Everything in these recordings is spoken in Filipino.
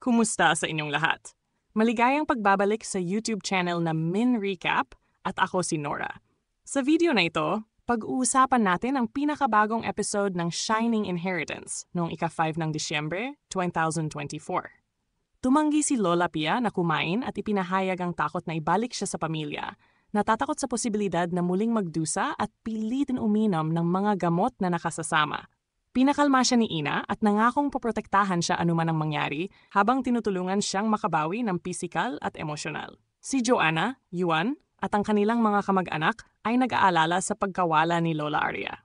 Kumusta sa inyong lahat? Maligayang pagbabalik sa YouTube channel na Min Recap at ako si Nora. Sa video na ito, pag-uusapan natin ang pinakabagong episode ng Shining Inheritance noong ika-5 ng Disyembre 2024. Tumanggi si Lola Pia na kumain at ipinahayag ang takot na ibalik siya sa pamilya. Natatakot sa posibilidad na muling magdusa at pilitin uminom ng mga gamot na nakasasama. Pinakalma siya ni Ina at nangakong poprotektahan siya anuman ang mangyari habang tinutulungan siyang makabawi ng pisikal at emosyonal. Si Joanna, Yuan, at ang kanilang mga kamag-anak ay nag-aalala sa pagkawala ni Lola Arya.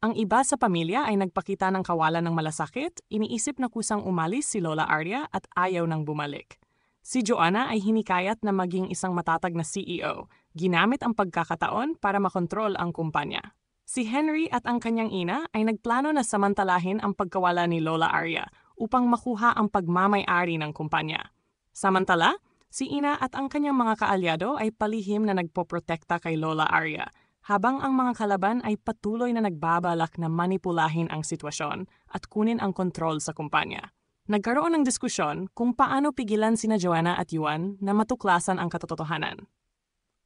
Ang iba sa pamilya ay nagpakita ng kawalan ng malasakit, iniisip na kusang umalis si Lola Arya at ayaw nang bumalik. Si Joanna ay hinikayat na maging isang matatag na CEO, ginamit ang pagkakataon para makontrol ang kumpanya. Si Henry at ang kanyang ina ay nagplano na samantalahin ang pagkawala ni Lola Arya upang makuha ang pagmamay-ari ng kumpanya. Samantala, si Ina at ang kanyang mga kaalyado ay palihim na nagpoprotekta kay Lola Arya, habang ang mga kalaban ay patuloy na nagbabalak na manipulahin ang sitwasyon at kunin ang kontrol sa kumpanya. Nagkaroon ng diskusyon kung paano pigilan sina Joanna at Yuan na matuklasan ang katotohanan.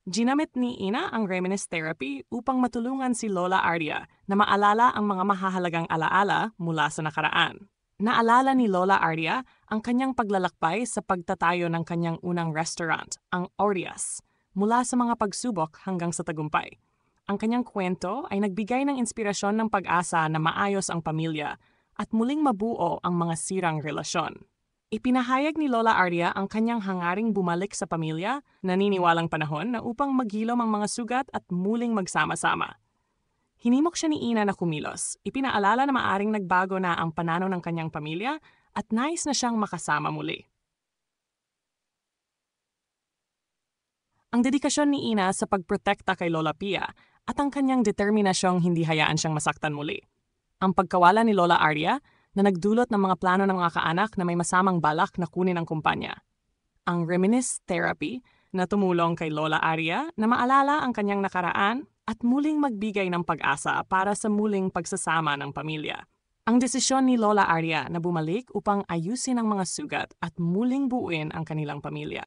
Ginamit ni Ina ang reminisce therapy upang matulungan si Lola Arya na maalala ang mga mahahalagang alaala mula sa nakaraan. Naalala ni Lola Arya ang kanyang paglalakbay sa pagtatayo ng kanyang unang restaurant, ang Orias, mula sa mga pagsubok hanggang sa tagumpay. Ang kanyang kwento ay nagbigay ng inspirasyon ng pag-asa na maayos ang pamilya at muling mabuo ang mga sirang relasyon. Ipinahayag ni Lola Arya ang kanyang hangaring bumalik sa pamilya, naniniwalang panahon na upang maghilom ang mga sugat at muling magsama-sama. Hinimok siya ni Ina na kumilos, ipinaalala na maaring nagbago na ang pananaw ng kanyang pamilya at nais na siyang makasama muli. Ang dedikasyon ni Ina sa pagprotekta kay Lola Pia at ang kanyang determinasyong hindi hayaan siyang masaktan muli. Ang pagkawala ni Lola Arya na nagdulot ng mga plano ng mga kaanak na may masamang balak na kunin ang kumpanya. Ang reminisce therapy na tumulong kay Lola Arya na maalala ang kanyang nakaraan at muling magbigay ng pag-asa para sa muling pagsasama ng pamilya. Ang desisyon ni Lola Arya na bumalik upang ayusin ang mga sugat at muling buuin ang kanilang pamilya.